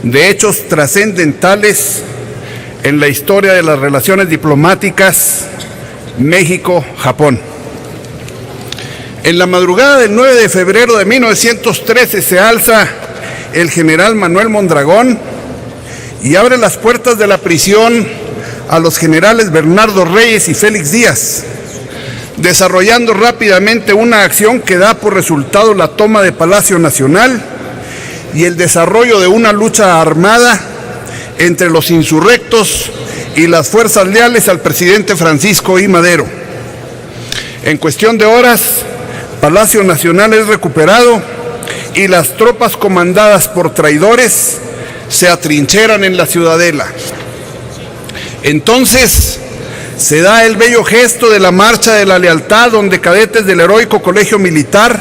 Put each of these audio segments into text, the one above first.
de hechos trascendentales en la historia de las relaciones diplomáticas México-Japón. En la madrugada del 9 de febrero de 1913 se alza el general Manuel Mondragón y abre las puertas de la prisión a los generales Bernardo Reyes y Félix Díaz, desarrollando rápidamente una acción que da por resultado la toma de Palacio Nacional y el desarrollo de una lucha armada entre los insurrectos y las fuerzas leales al presidente Francisco I. Madero. En cuestión de horas, Palacio Nacional es recuperado y las tropas comandadas por traidores se atrincheran en la ciudadela. Entonces se da el bello gesto de la Marcha de la Lealtad, donde cadetes del heroico Colegio Militar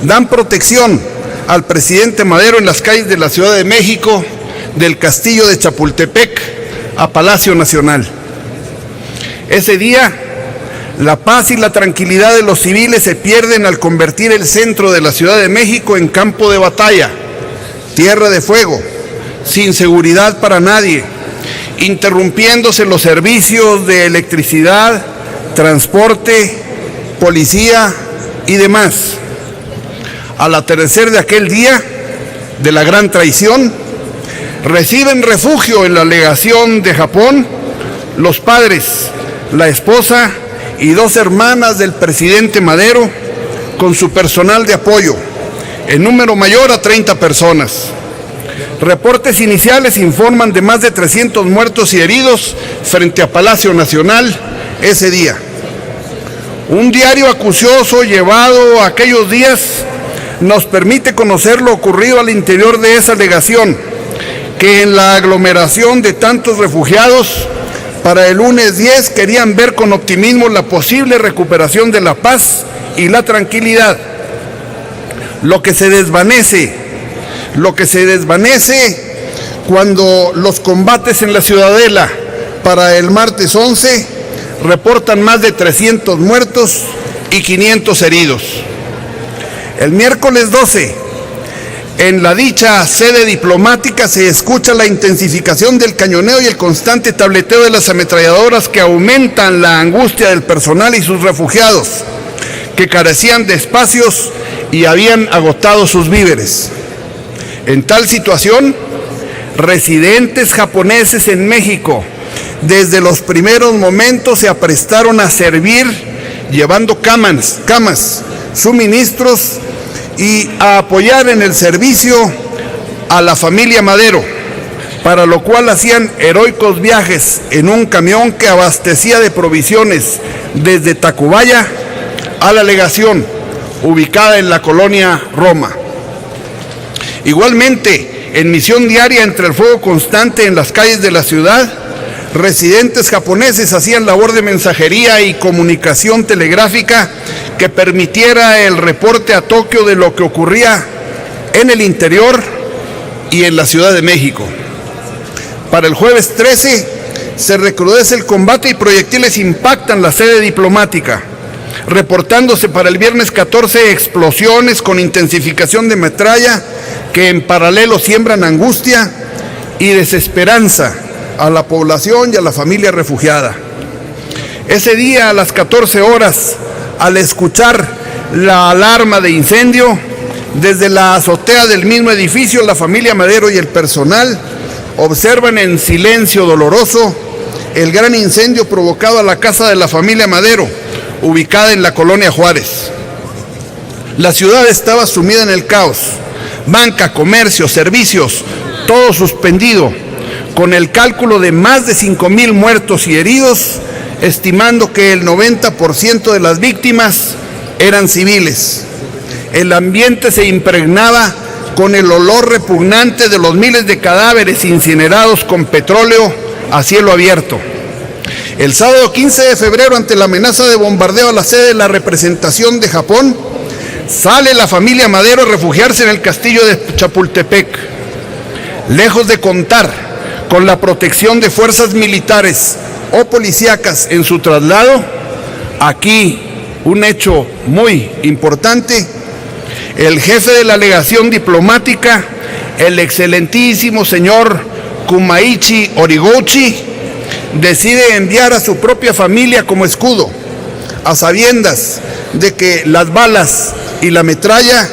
dan protección al presidente Madero en las calles de la Ciudad de México, del Castillo de Chapultepec a Palacio Nacional. Ese día, la paz y la tranquilidad de los civiles se pierden al convertir el centro de la Ciudad de México en campo de batalla, tierra de fuego, sin seguridad para nadie, interrumpiéndose los servicios de electricidad, transporte, policía y demás. Al atardecer de aquel día de la gran traición, reciben refugio en la legación de Japón los padres, la esposa y 2 hermanas del presidente Madero con su personal de apoyo, en número mayor a 30 personas. Reportes iniciales informan de más de 300 muertos y heridos frente a Palacio Nacional ese día. Un diario acucioso llevado aquellos días nos permite conocer lo ocurrido al interior de esa legación, que en la aglomeración de tantos refugiados, para el lunes 10 querían ver con optimismo la posible recuperación de la paz y la tranquilidad. Lo que se desvanece cuando los combates en la Ciudadela para el martes 11 reportan más de 300 muertos y 500 heridos. El miércoles 12, en la dicha sede diplomática se escucha la intensificación del cañoneo y el constante tableteo de las ametralladoras que aumentan la angustia del personal y sus refugiados, que carecían de espacios y habían agotado sus víveres. En tal situación, residentes japoneses en México, desde los primeros momentos se aprestaron a servir, llevando camas, suministros y a apoyar en el servicio a la familia Madero, para lo cual hacían heroicos viajes en un camión que abastecía de provisiones desde Tacubaya a la legación, ubicada en la colonia Roma. Igualmente, en misión diaria entre el fuego constante en las calles de la ciudad, residentes japoneses hacían labor de mensajería y comunicación telegráfica que permitiera el reporte a Tokio de lo que ocurría en el interior y en la Ciudad de México. Para el jueves 13 se recrudece el combate y proyectiles impactan la sede diplomática, reportándose para el viernes 14 explosiones con intensificación de metralla que en paralelo siembran angustia y desesperanza a la población y a la familia refugiada. Ese día a las 14 horas, al escuchar la alarma de incendio, desde la azotea del mismo edificio, la familia Madero y el personal observan en silencio doloroso el gran incendio provocado a la casa de la familia Madero, ubicada en la colonia Juárez. La ciudad estaba sumida en el caos, banca, comercio, servicios, todo suspendido, con el cálculo de más de 5,000 muertos y heridos, estimando que el 90% de las víctimas eran civiles. El ambiente se impregnaba con el olor repugnante de los miles de cadáveres incinerados con petróleo a cielo abierto. El sábado 15 de febrero, ante la amenaza de bombardeo a la sede de la representación de Japón, sale la familia Madero a refugiarse en el castillo de Chapultepec. Lejos de contar con la protección de fuerzas militares o policíacas en su traslado, aquí un hecho muy importante: el jefe de la legación diplomática el excelentísimo señor Kumaichi Horiguchi decide enviar a su propia familia como escudo, a sabiendas de que las balas y la metralla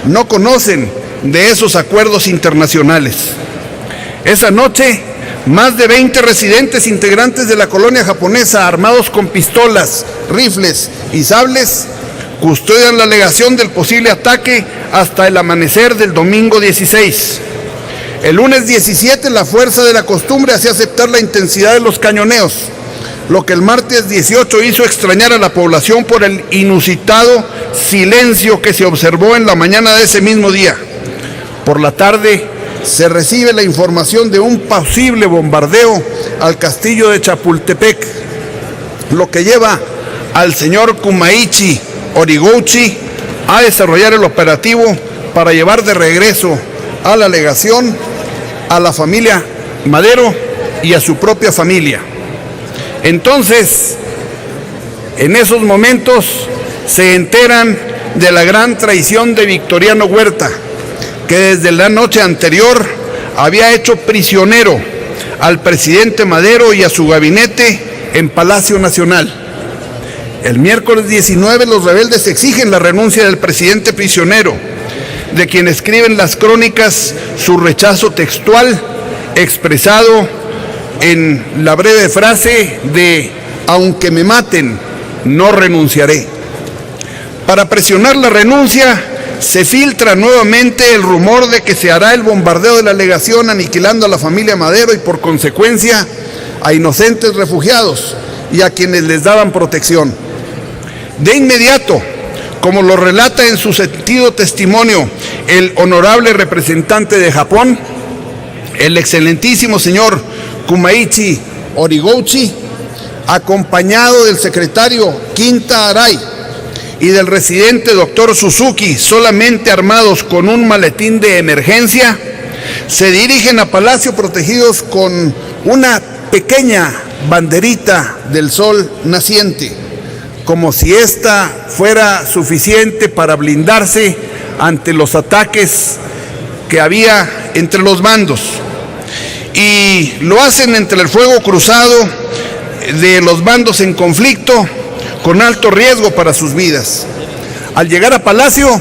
no conocen de esos acuerdos internacionales. Esa noche, más de 20 residentes integrantes de la colonia japonesa, armados con pistolas, rifles y sables, custodian la alegación del posible ataque hasta el amanecer del domingo 16. El lunes 17, la fuerza de la costumbre hacía aceptar la intensidad de los cañoneos, lo que el martes 18 hizo extrañar a la población por el inusitado silencio que se observó en la mañana de ese mismo día. Por la tarde, se recibe la información de un posible bombardeo al castillo de Chapultepec, lo que lleva al señor Kumaichi Horiguchi a desarrollar el operativo para llevar de regreso a la legación a la familia Madero y a su propia familia. Entonces, en esos momentos se enteran de la gran traición de Victoriano Huerta, que desde la noche anterior había hecho prisionero al presidente Madero y a su gabinete en Palacio Nacional. El miércoles 19, los rebeldes exigen la renuncia del presidente prisionero, de quien escriben las crónicas su rechazo textual, expresado en la breve frase de «aunque me maten, no renunciaré». Para presionar la renuncia, se filtra nuevamente el rumor de que se hará el bombardeo de la legación, aniquilando a la familia Madero y por consecuencia a inocentes refugiados y a quienes les daban protección. De inmediato, como lo relata en su sentido testimonio el honorable representante de Japón, el excelentísimo señor Kumaichi Horiguchi, acompañado del secretario Quinta Arai y del residente doctor Suzuki, solamente armados con un maletín de emergencia, se dirigen a Palacio protegidos con una pequeña banderita del sol naciente, como si ésta fuera suficiente para blindarse ante los ataques que había entre los bandos. Y lo hacen entre el fuego cruzado de los bandos en conflicto, con alto riesgo para sus vidas. Al llegar a Palacio,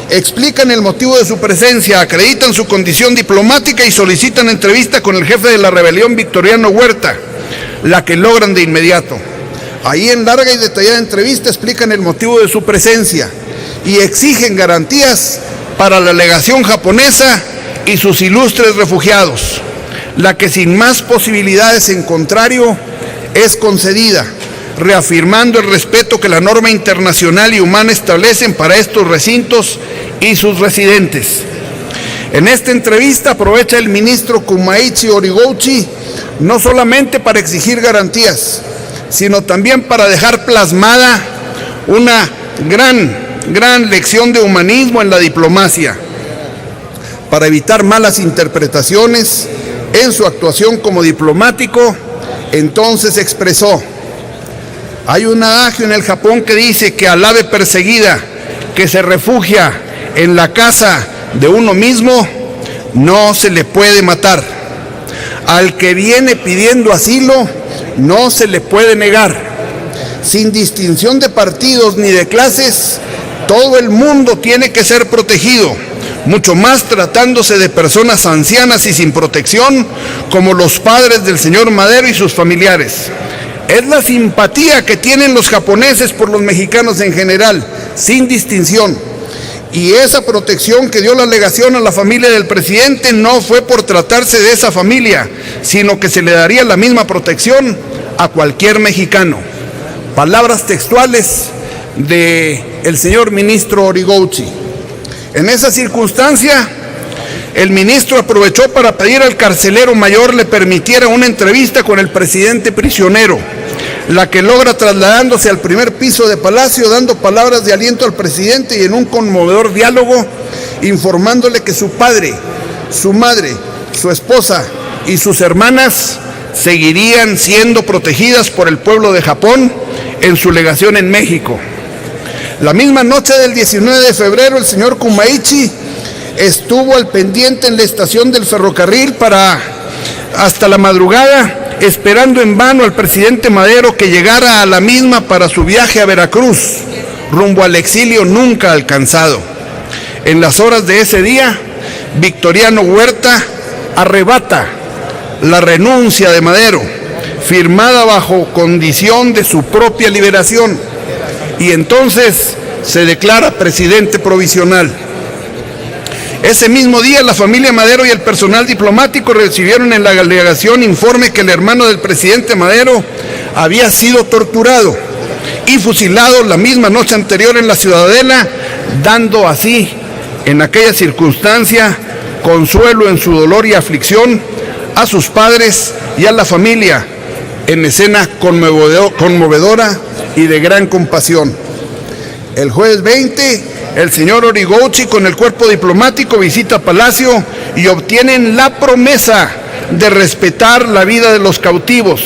explican el motivo de su presencia, acreditan su condición diplomática y solicitan entrevista con el jefe de la rebelión, Victoriano Huerta, la que logran de inmediato. Ahí, en larga y detallada entrevista, explican el motivo de su presencia y exigen garantías para la legación japonesa y sus ilustres refugiados, la que sin más posibilidades en contrario es concedida, reafirmando el respeto que la norma internacional y humana establecen para estos recintos y sus residentes. En esta entrevista aprovecha el ministro Kumaichi Horiguchi no solamente para exigir garantías, sino también para dejar plasmada una gran lección de humanismo en la diplomacia, para evitar malas interpretaciones en su actuación como diplomático. Entonces expresó: hay un adagio en el Japón que dice que al ave perseguida que se refugia en la casa de uno mismo no se le puede matar. Al que viene pidiendo asilo no se le puede negar. Sin distinción de partidos ni de clases, todo el mundo tiene que ser protegido, mucho más tratándose de personas ancianas y sin protección, como los padres del señor Madero y sus familiares. Es la simpatía que tienen los japoneses por los mexicanos en general, sin distinción. Y esa protección que dio la legación a la familia del presidente no fue por tratarse de esa familia, sino que se le daría la misma protección a cualquier mexicano. Palabras textuales del señor ministro Horiguchi. En esa circunstancia, el ministro aprovechó para pedir al carcelero mayor le permitiera una entrevista con el presidente prisionero, la que logra trasladándose al primer piso de Palacio, dando palabras de aliento al presidente y en un conmovedor diálogo, informándole que su padre, su madre, su esposa y sus hermanas seguirían siendo protegidas por el pueblo de Japón en su legación en México. La misma noche del 19 de febrero, el señor Kumaichi estuvo al pendiente en la estación del ferrocarril hasta la madrugada, esperando en vano al presidente Madero que llegara a la misma para su viaje a Veracruz, rumbo al exilio nunca alcanzado. En las horas de ese día, Victoriano Huerta arrebata la renuncia de Madero, firmada bajo condición de su propia liberación, y entonces se declara presidente provisional. Ese mismo día, la familia Madero y el personal diplomático recibieron en la delegación informe que el hermano del presidente Madero había sido torturado y fusilado la misma noche anterior en la Ciudadela, dando así, en aquella circunstancia, consuelo en su dolor y aflicción a sus padres y a la familia, en escena conmovedora y de gran compasión. El jueves 20, el señor Origouchi con el cuerpo diplomático visita Palacio y obtienen la promesa de respetar la vida de los cautivos,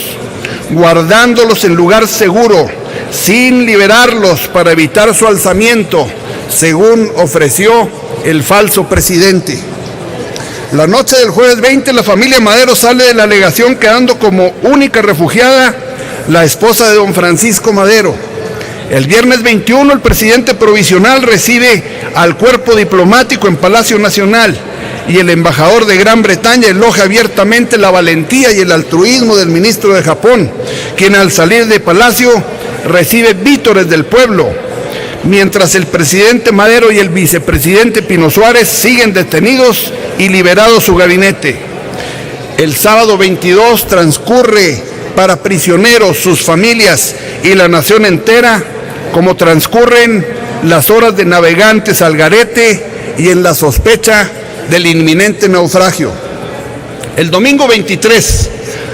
guardándolos en lugar seguro, sin liberarlos para evitar su alzamiento, según ofreció el falso presidente. La noche del jueves 20, la familia Madero sale de la legación, quedando como única refugiada la esposa de don Francisco Madero. El viernes 21, el presidente provisional recibe al cuerpo diplomático en Palacio Nacional y el embajador de Gran Bretaña elogia abiertamente la valentía y el altruismo del ministro de Japón, quien al salir de Palacio recibe vítores del pueblo, mientras el presidente Madero y el vicepresidente Pino Suárez siguen detenidos y liberados su gabinete. El sábado 22 transcurre para prisioneros, sus familias y la nación entera, como transcurren las horas de navegantes al garete y en la sospecha del inminente naufragio. El domingo 23,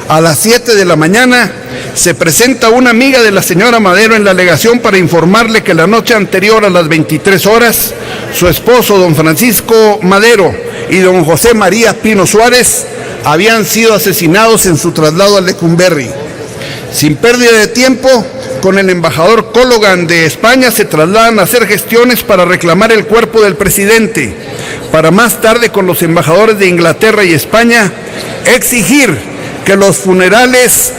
a las 7 de la mañana, se presenta una amiga de la señora Madero en la legación para informarle que la noche anterior a las 23 horas, su esposo, don Francisco Madero, y don José María Pino Suárez habían sido asesinados en su traslado a Lecumberri. Sin pérdida de tiempo, con el embajador Cologan de España se trasladan a hacer gestiones para reclamar el cuerpo del presidente, para más tarde con los embajadores de Inglaterra y España exigir que los funerales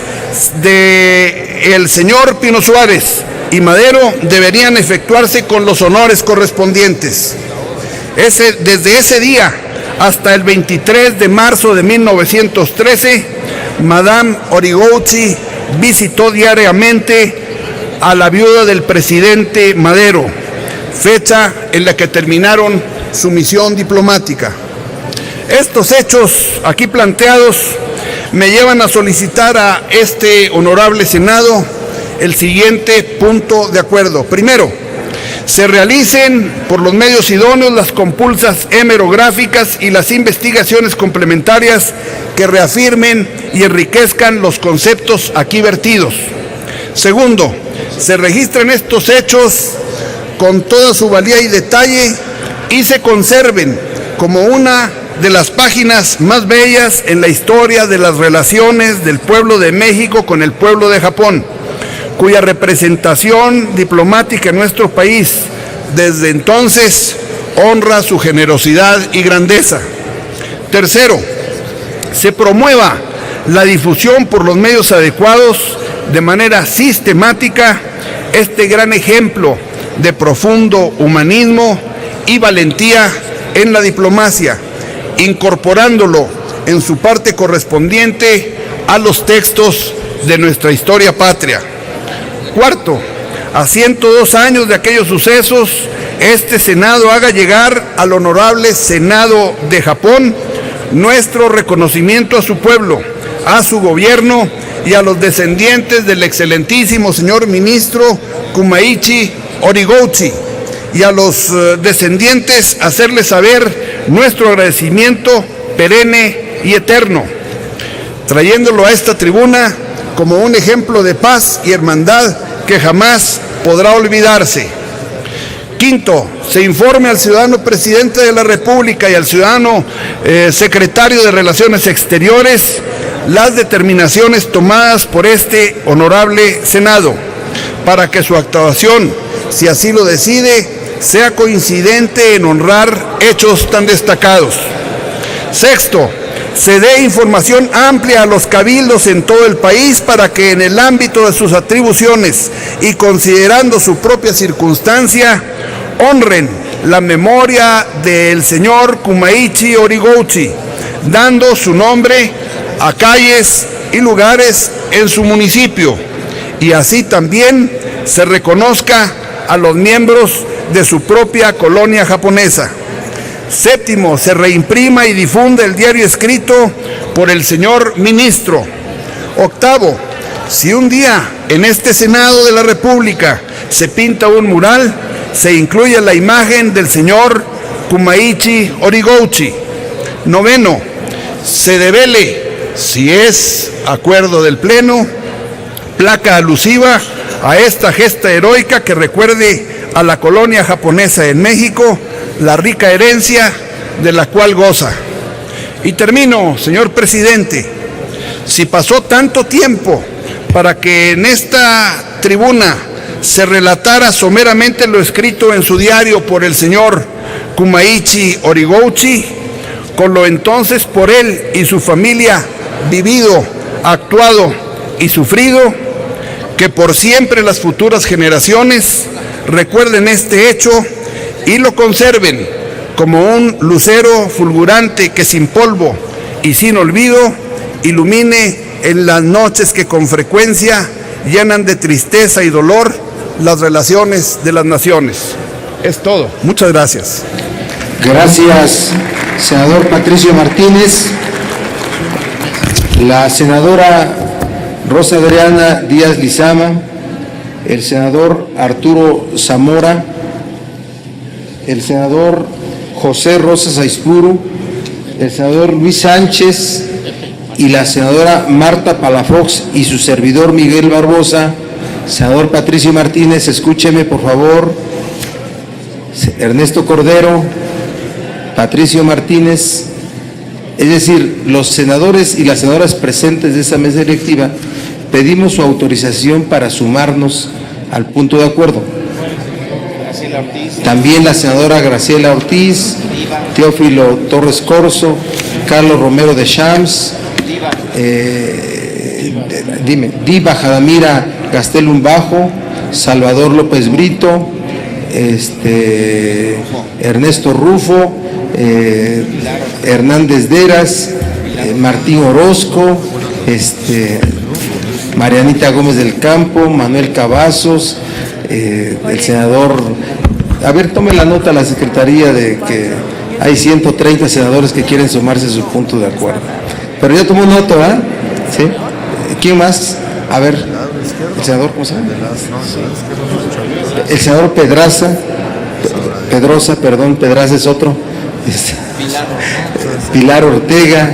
de el señor Pino Suárez y Madero deberían efectuarse con los honores correspondientes. Desde ese día hasta el 23 de marzo de 1913, Madame Origouchi visitó diariamente a la viuda del presidente Madero, fecha en la que terminaron su misión diplomática. Estos hechos aquí planteados me llevan a solicitar a este honorable Senado el siguiente punto de acuerdo. Primero, se realicen por los medios idóneos las compulsas hemerográficas y las investigaciones complementarias que reafirmen y enriquezcan los conceptos aquí vertidos. Segundo, se registren estos hechos con toda su valía y detalle y se conserven como una de las páginas más bellas en la historia de las relaciones del pueblo de México con el pueblo de Japón, cuya representación diplomática en nuestro país desde entonces honra su generosidad y grandeza. Tercero, se promueva la difusión por los medios adecuados de manera sistemática este gran ejemplo de profundo humanismo y valentía en la diplomacia, incorporándolo en su parte correspondiente a los textos de nuestra historia patria. Cuarto, a 102 años de aquellos sucesos, este Senado haga llegar al honorable Senado de Japón nuestro reconocimiento a su pueblo, a su gobierno y a los descendientes del excelentísimo señor ministro Kumaichi Origouchi, y a los descendientes hacerles saber nuestro agradecimiento perenne y eterno, trayéndolo a esta tribuna como un ejemplo de paz y hermandad que jamás podrá olvidarse. Quinto, se informe al ciudadano presidente de la República y al ciudadano secretario de Relaciones Exteriores las determinaciones tomadas por este honorable Senado, para que su actuación, si así lo decide, sea coincidente en honrar hechos tan destacados. Sexto, se dé información amplia a los cabildos en todo el país para que en el ámbito de sus atribuciones y considerando su propia circunstancia, honren la memoria del señor Kumaichi Horiguchi, dando su nombre a calles y lugares en su municipio, y así también se reconozca a los miembros de su propia colonia japonesa. Séptimo, se reimprima y difunda el diario escrito por el señor ministro. Octavo, si un día en este Senado de la República se pinta un mural, se incluye la imagen del señor Kumaichi Horiguchi. Noveno, se devele, si es acuerdo del Pleno, placa alusiva a esta gesta heroica que recuerde a la colonia japonesa en México la rica herencia de la cual goza. Y termino, señor presidente. Si pasó tanto tiempo para que en esta tribuna se relatara someramente lo escrito en su diario por el señor Kumaichi Horiguchi, con lo entonces por él y su familia vivido, actuado y sufrido, que por siempre las futuras generaciones recuerden este hecho y lo conserven como un lucero fulgurante que sin polvo y sin olvido ilumine en las noches que con frecuencia llenan de tristeza y dolor las relaciones de las naciones. Es todo. Muchas gracias. Gracias, senador Patricio Martínez. La senadora Rosa Adriana Díaz Lizama, el senador Arturo Zamora, el senador José Rosas Aispuru, el senador Luis Sánchez y la senadora Marta Palafox y su servidor Miguel Barbosa. Senador Patricio Martínez, escúcheme por favor. Ernesto Cordero, Patricio Martínez, es decir, los senadores y las senadoras presentes de esa mesa directiva, pedimos su autorización para sumarnos al punto de acuerdo. También la senadora Graciela Ortiz, Teófilo Torres Corzo, Carlos Romero de Shams, Diva Jadamira Gastelum Bajo, Salvador López Brito, Ernesto Rufo, Hernández Deras, Martín Orozco, Marianita Gómez del Campo, Manuel Cavazos, el senador, a ver, tome la nota a la Secretaría de que hay 130 senadores que quieren sumarse a su punto de acuerdo. Pero ya tomó nota, ¿verdad? ¿Sí? ¿Quién más? A ver, el senador, ¿cómo se llama? El senador Pedrosa, Pedraza es otro. Pilar Ortega,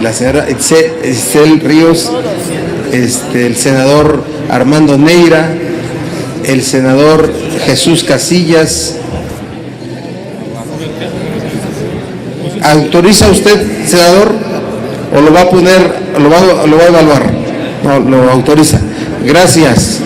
la señora Excel Ríos, el senador Armando Neira, el senador Jesús Casillas. ¿Autoriza usted, senador, o lo va a poner, lo va a evaluar? No, lo autoriza. Gracias.